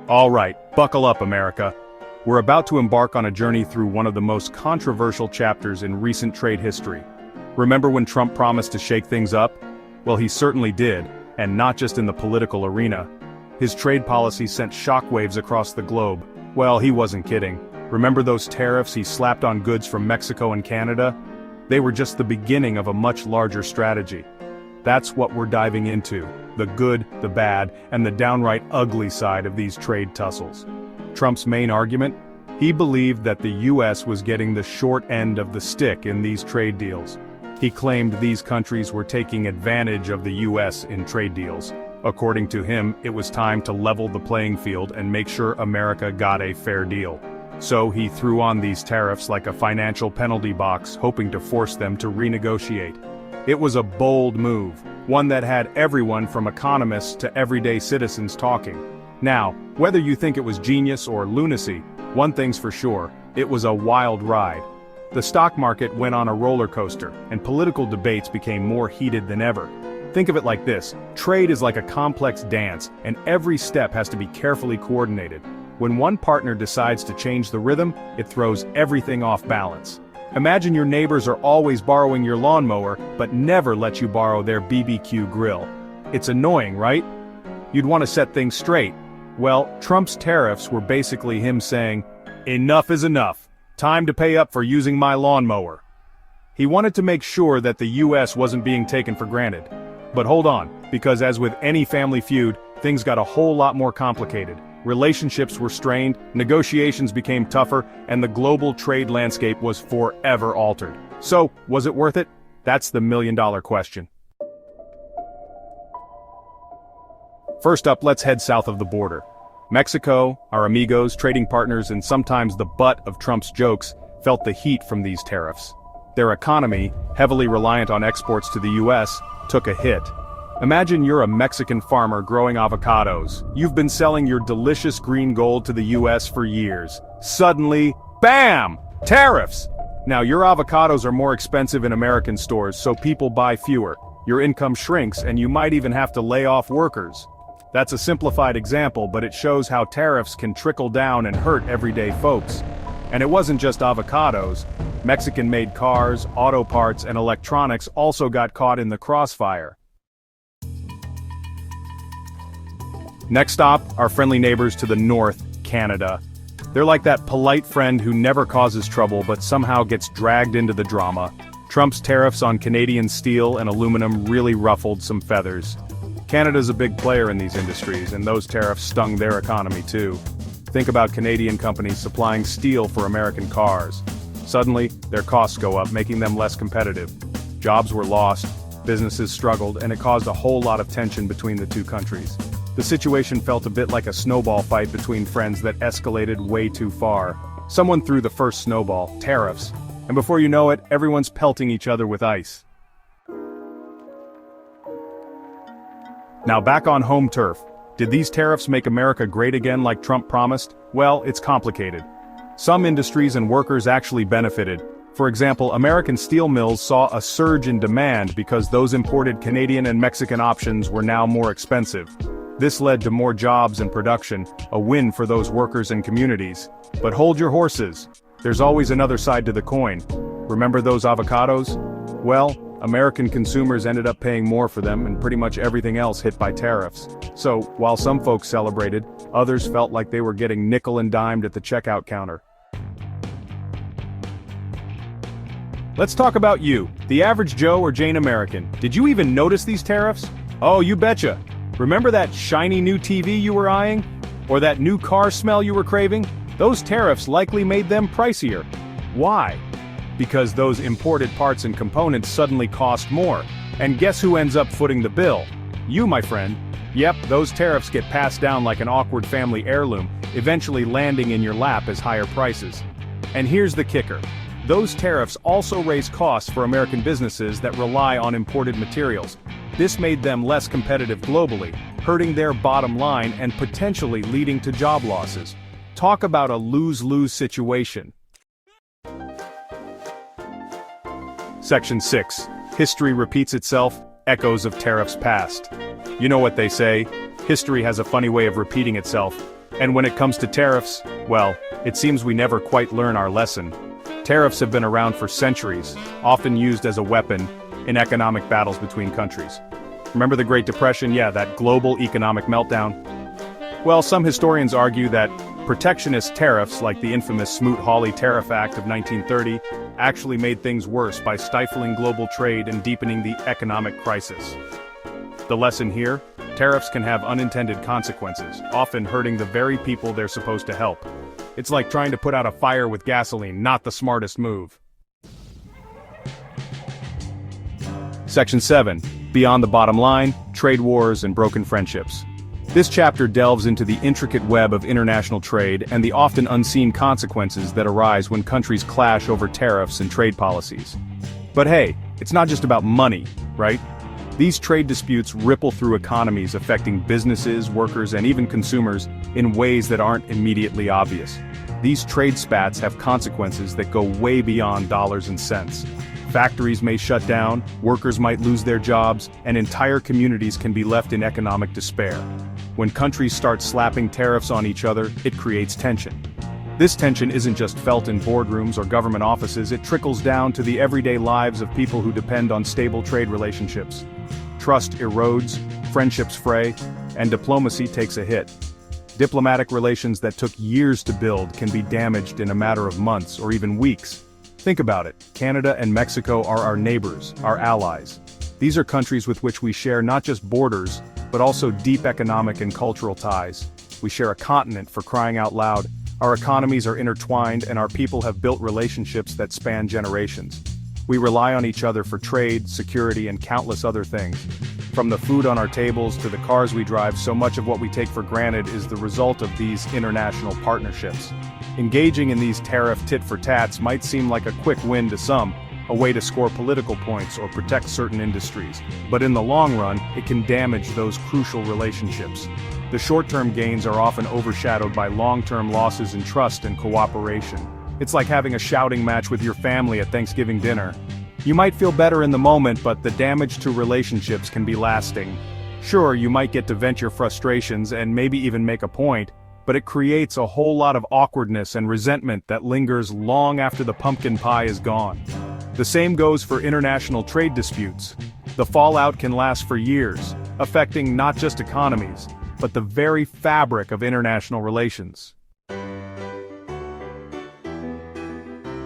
All right, buckle up, America. We're about to embark on a journey through one of the most controversial chapters in recent trade history. Remember when Trump promised to shake things up? Well, he certainly did, and not just in the political arena. His trade policy sent shockwaves across the globe. Well, he wasn't kidding. Remember those tariffs he slapped on goods from Mexico and Canada? They were just the beginning of a much larger strategy. That's what we're diving into, the good, the bad, and the downright ugly side of these trade tussles. Trump's main argument? He believed that the US was getting the short end of the stick in these trade deals. He claimed these countries were taking advantage of the US in trade deals. According to him, it was time to level the playing field and make sure America got a fair deal. So he threw on these tariffs like a financial penalty box, hoping to force them to renegotiate. It was a bold move, one that had everyone from economists to everyday citizens talking. Now, whether you think it was genius or lunacy, one thing's for sure, it was a wild ride. The stock market went on a roller coaster, and political debates became more heated than ever. Think of it like this, trade is like a complex dance, and every step has to be carefully coordinated. When one partner decides to change the rhythm, it throws everything off balance. Imagine your neighbors are always borrowing your lawnmower, but never let you borrow their BBQ grill. It's annoying, right? You'd want to set things straight. Well, Trump's tariffs were basically him saying, "Enough is enough. Time to pay up for using my lawnmower." He wanted to make sure that the US wasn't being taken for granted. But hold on, because as with any family feud, things got a whole lot more complicated. Relationships were strained, negotiations became tougher, and the global trade landscape was forever altered. So, was it worth it? That's the million-dollar question. First up, let's head south of the border. Mexico, our amigos, trading partners, and sometimes the butt of Trump's jokes, felt the heat from these tariffs. Their economy, heavily reliant on exports to the US, took a hit. Imagine you're a Mexican farmer growing avocados. You've been selling your delicious green gold to the US for years. Suddenly, BAM! Tariffs! Now your avocados are more expensive in American stores, so people buy fewer. Your income shrinks, and you might even have to lay off workers. That's a simplified example, but it shows how tariffs can trickle down and hurt everyday folks. And it wasn't just avocados. Mexican-made cars, auto parts, and electronics also got caught in the crossfire. Next stop, our friendly neighbors to the north, Canada. They're like that polite friend who never causes trouble but somehow gets dragged into the drama. Trump's tariffs on Canadian steel and aluminum really ruffled some feathers. Canada's a big player in these industries, and those tariffs stung their economy too. Think about Canadian companies supplying steel for American cars. Suddenly, their costs go up, making them less competitive. Jobs were lost, businesses struggled, and it caused a whole lot of tension between the two countries. The situation felt a bit like a snowball fight between friends that escalated way too far. Someone threw the first snowball, tariffs, and before you know it, everyone's pelting each other with ice. Now back on home turf. Did these tariffs make America great again like Trump promised? Well, it's complicated. Some industries and workers actually benefited. For example, American steel mills saw a surge in demand because those imported Canadian and Mexican options were now more expensive. This led to more jobs and production, a win for those workers and communities. But hold your horses. There's always another side to the coin. Remember those avocados? Well, American consumers ended up paying more for them and pretty much everything else hit by tariffs. So, while some folks celebrated, others felt like they were getting nickel and dimed at the checkout counter. Let's talk about you, the average Joe or Jane American. Did you even notice these tariffs? Oh, you betcha. Remember that shiny new TV you were eyeing? Or that new car smell you were craving? Those tariffs likely made them pricier. Why? Because those imported parts and components suddenly cost more. And guess who ends up footing the bill? You, my friend. Yep, those tariffs get passed down like an awkward family heirloom, eventually landing in your lap as higher prices. And here's the kicker. Those tariffs also raise costs for American businesses that rely on imported materials. This made them less competitive globally, hurting their bottom line and potentially leading to job losses. Talk about a lose-lose situation. Section 6. History repeats itself, echoes of tariffs past. You know what they say, history has a funny way of repeating itself. And when it comes to tariffs, well, it seems we never quite learn our lesson. Tariffs have been around for centuries, often used as a weapon in economic battles between countries. Remember the Great Depression? Yeah, that global economic meltdown? Well, some historians argue that protectionist tariffs like the infamous Smoot-Hawley Tariff Act of 1930 actually made things worse by stifling global trade and deepening the economic crisis. The lesson here? Tariffs can have unintended consequences, often hurting the very people they're supposed to help. It's like trying to put out a fire with gasoline, not the smartest move. Section 7. Beyond the bottom line, trade wars and broken friendships. This chapter delves into the intricate web of international trade and the often unseen consequences that arise when countries clash over tariffs and trade policies. But hey, it's not just about money, right? These trade disputes ripple through economies, affecting businesses, workers, and even consumers in ways that aren't immediately obvious. These trade spats have consequences that go way beyond dollars and cents. Factories may shut down, workers might lose their jobs, and entire communities can be left in economic despair. When countries start slapping tariffs on each other, it creates tension. This tension isn't just felt in boardrooms or government offices, it trickles down to the everyday lives of people who depend on stable trade relationships. Trust erodes, friendships fray, and diplomacy takes a hit. Diplomatic relations that took years to build can be damaged in a matter of months or even weeks. Think about it, Canada and Mexico are our neighbors, our allies. These are countries with which we share not just borders, but also deep economic and cultural ties. We share a continent, for crying out loud. Our economies are intertwined and our people have built relationships that span generations. We rely on each other for trade, security, and countless other things. From the food on our tables to the cars we drive, so much of what we take for granted is the result of these international partnerships. Engaging in these tariff tit-for-tats might seem like a quick win to some, a way to score political points or protect certain industries. But in the long run, it can damage those crucial relationships. The short-term gains are often overshadowed by long-term losses in trust and cooperation. It's like having a shouting match with your family at Thanksgiving dinner. You might feel better in the moment, but the damage to relationships can be lasting. Sure, you might get to vent your frustrations and maybe even make a point, but it creates a whole lot of awkwardness and resentment that lingers long after the pumpkin pie is gone. The same goes for international trade disputes. The fallout can last for years, affecting not just economies, but the very fabric of international relations.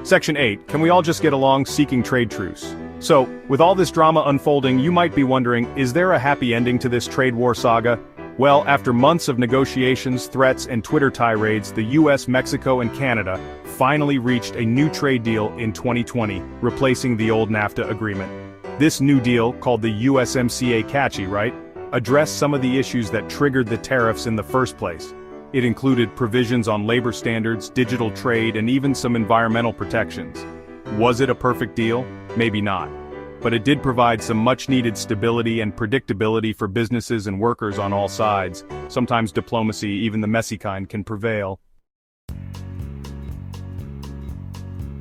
Section 8. Can we all just get along? Seeking trade truce. So, with all this drama unfolding, you might be wondering, is there a happy ending to this trade war saga? Well, after months of negotiations, threats, and Twitter tirades, the US, Mexico, and Canada finally reached a new trade deal in 2020, replacing the old NAFTA agreement. This new deal, called the USMCA, catchy, right? Addressed some of the issues that triggered the tariffs in the first place. It included provisions on labor standards, digital trade, and even some environmental protections. Was it a perfect deal? Maybe not. But it did provide some much-needed stability and predictability for businesses and workers on all sides. Sometimes diplomacy, even the messy kind, can prevail.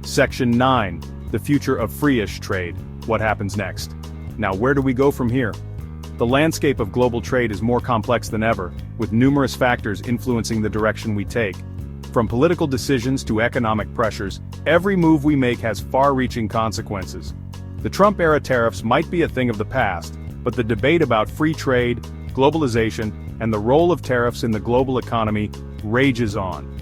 Section 9. The future of free-ish trade. What happens next? Now, where do we go from here? The landscape of global trade is more complex than ever, with numerous factors influencing the direction we take. From political decisions to economic pressures, every move we make has far-reaching consequences. The Trump-era tariffs might be a thing of the past, but the debate about free trade, globalization, and the role of tariffs in the global economy rages on.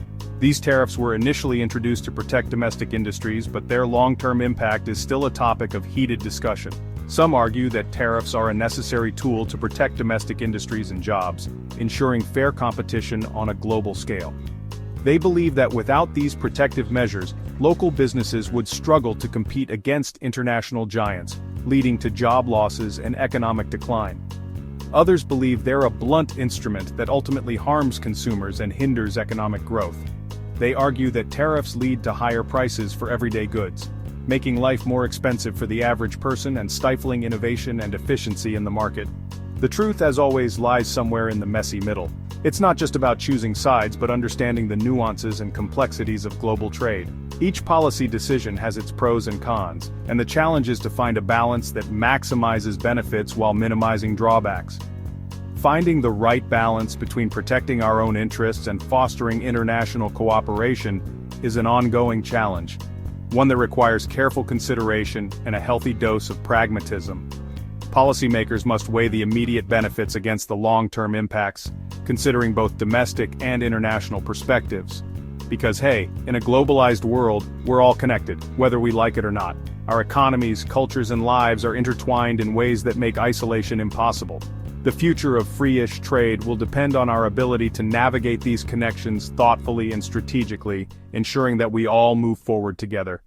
These tariffs were initially introduced to protect domestic industries, but their long-term impact is still a topic of heated discussion. Some argue that tariffs are a necessary tool to protect domestic industries and jobs, ensuring fair competition on a global scale. They believe that without these protective measures, local businesses would struggle to compete against international giants, leading to job losses and economic decline. Others believe they're a blunt instrument that ultimately harms consumers and hinders economic growth. They argue that tariffs lead to higher prices for everyday goods, making life more expensive for the average person and stifling innovation and efficiency in the market. The truth, as always, lies somewhere in the messy middle. It's not just about choosing sides but understanding the nuances and complexities of global trade. Each policy decision has its pros and cons, and the challenge is to find a balance that maximizes benefits while minimizing drawbacks. Finding the right balance between protecting our own interests and fostering international cooperation is an ongoing challenge, one that requires careful consideration and a healthy dose of pragmatism. Policymakers must weigh the immediate benefits against the long-term impacts, considering both domestic and international perspectives. Because hey, in a globalized world, we're all connected, whether we like it or not. Our economies, cultures, and lives are intertwined in ways that make isolation impossible. The future of free-ish trade will depend on our ability to navigate these connections thoughtfully and strategically, ensuring that we all move forward together.